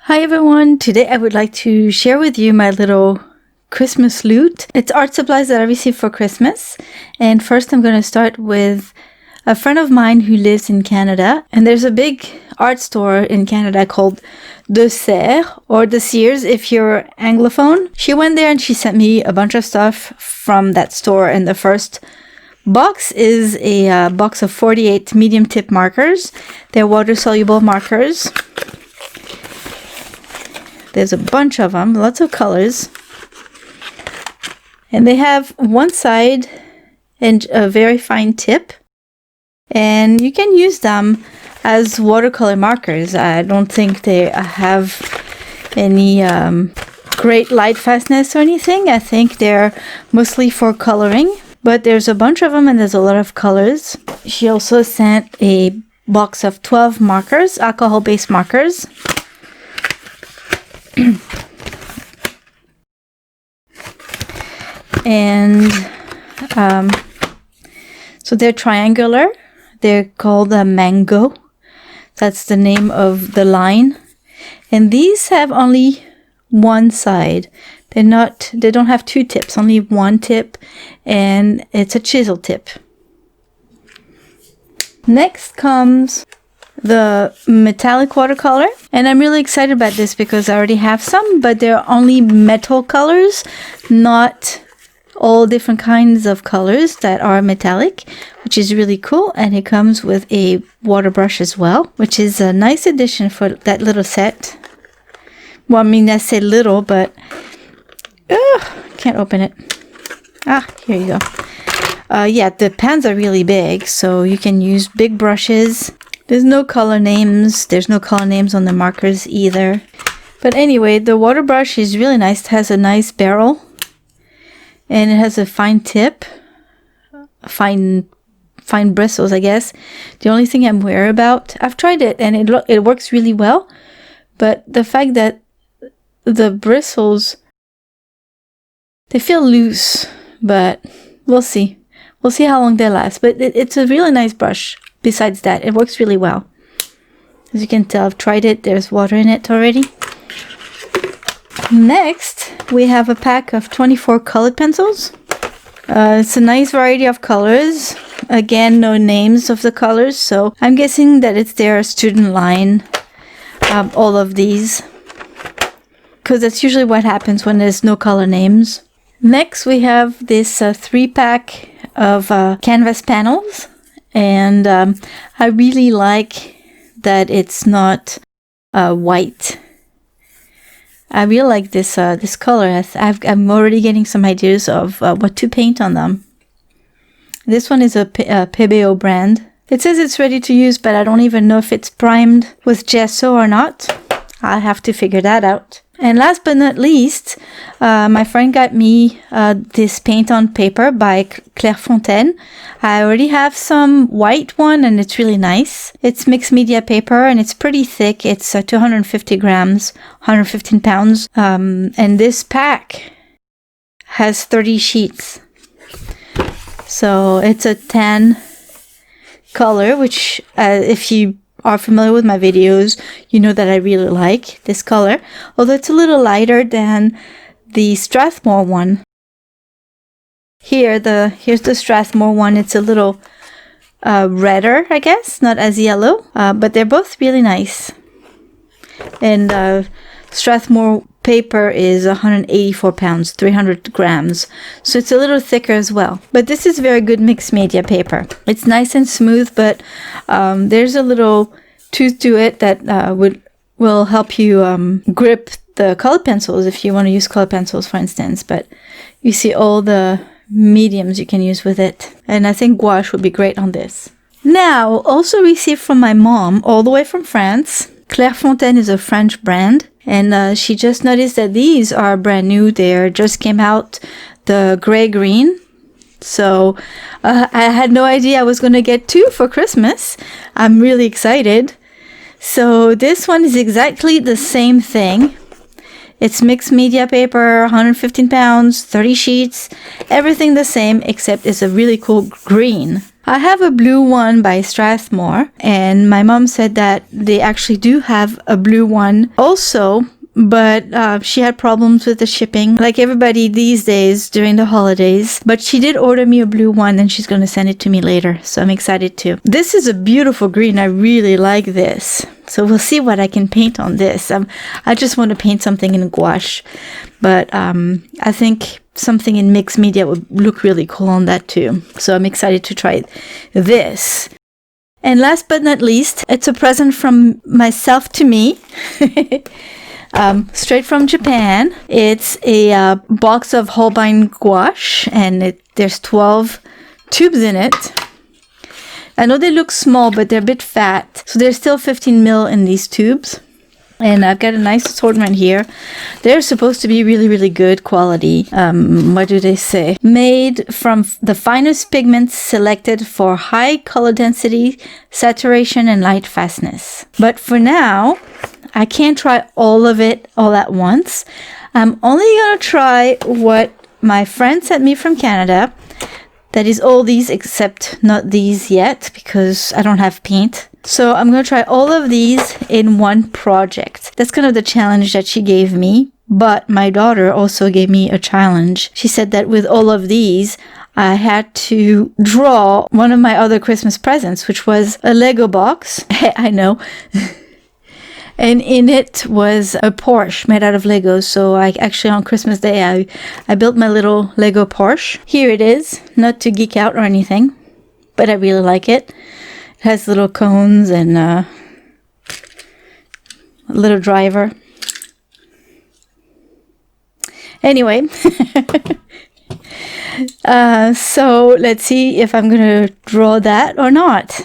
Hi everyone, today I would like to share with you my little Christmas loot. It's art supplies that I received for Christmas. And first I'm going to start with a friend of mine who lives in Canada. And there's a big art store in Canada called De Serres, or De Sears if you're Anglophone. She went there and she sent me a bunch of stuff from that store. And the first box is a box of 48 medium tip markers. They're water soluble markers. There's a bunch of them, lots of colors. And they have one side and a very fine tip. And you can use them as watercolor markers. I don't think they have any great light fastness or anything. I think they're mostly for coloring. But there's a bunch of them and there's a lot of colors. She also sent a box of 12 markers, alcohol-based markers. And so they're triangular. They're called a mango. That's the name of the line. And these have only one side. They don't have two tips, only one tip, and it's a chisel tip. Next comes the metallic watercolor, and I'm really excited about this because I already have some, but they're only metal colors, not all different kinds of colors that are metallic, which is really cool. And it comes with a water brush as well, which is a nice addition for that little set. Well, I mean, I say little, but can't open it. Here you go. Yeah, the pans are really big, so you can use big brushes. There's no color names. There's no color names on the markers either. But anyway, the water brush is really nice. It has a nice barrel. And it has a fine tip. Fine bristles, I guess. The only thing I'm worried about, I've tried it and it works really well. But the fact that the bristles, they feel loose. But we'll see. We'll see how long they last. But it's a really nice brush. Besides that, it works really well. As you can tell, I've tried it. There's water in it already. Next, we have a pack of 24 colored pencils. It's a nice variety of colors. Again, no names of the colors, so I'm guessing that it's their student line, all of these. Because that's usually what happens when there's no color names. Next, we have this 3-pack of canvas panels. And I really like that it's not white. I really like this this color. I'm already getting some ideas of what to paint on them. This one is a PBO brand. It says it's ready to use, but I don't even know if it's primed with gesso or not. I'll have to figure that out. And last but not least, my friend got me this paint on paper by Clairefontaine. I already have some white one and it's really nice. It's mixed media paper and it's pretty thick. It's 250 grams, 115 pounds. And this pack has 30 sheets. So it's a tan color, which if you are familiar with my videos, you know that I really like this color, although it's a little lighter than the Strathmore one. Here's the Strathmore one. It's a little redder, I guess, not as yellow, but they're both really nice. And Strathmore paper is 184 pounds, 300 grams, so it's a little thicker as well. But this is very good mixed media paper. It's nice and smooth, but there's a little tooth to it that will help you grip the colored pencils if you want to use colored pencils, for instance. But you see all the mediums you can use with it, and I think gouache would be great on this. Now, also received from my mom, all the way from France. Clairefontaine is a French brand. And she just noticed that these are brand new. They just came out, the gray-green. So I had no idea I was going to get 2 for Christmas. I'm really excited. So this one is exactly the same thing. It's mixed media paper, 115 pounds, 30 sheets, everything the same, except it's a really cool green. I have a blue one by Strathmore, and my mom said that they actually do have a blue one also, but she had problems with the shipping, like everybody these days during the holidays. But she did order me a blue one, and she's going to send it to me later, so I'm excited too. This is a beautiful green. I really like this. So we'll see what I can paint on this. I just want to paint something in gouache, but I think something in mixed media would look really cool on that too. So I'm excited to try this. And last but not least, it's a present from myself to me. Straight from Japan. It's a box of Holbein gouache, and there's 12 tubes in it. I know they look small, but they're a bit fat. So there's still 15 mil in these tubes. And I've got a nice assortment here. They're supposed to be really, really good quality. What do they say? Made from the finest pigments selected for high color density, saturation, and light fastness. But for now, I can't try all of it all at once. I'm only going to try what my friend sent me from Canada. That is all these except not these yet because I don't have paint. So I'm going to try all of these in one project. That's kind of the challenge that she gave me. But my daughter also gave me a challenge. She said that with all of these, I had to draw one of my other Christmas presents, which was a Lego box. I know. And in it was a Porsche made out of Legos. So I actually on Christmas Day, I built my little Lego Porsche. Here it is, not to geek out or anything, but I really like it. It has little cones and a little driver. Anyway, so let's see if I'm going to draw that or not.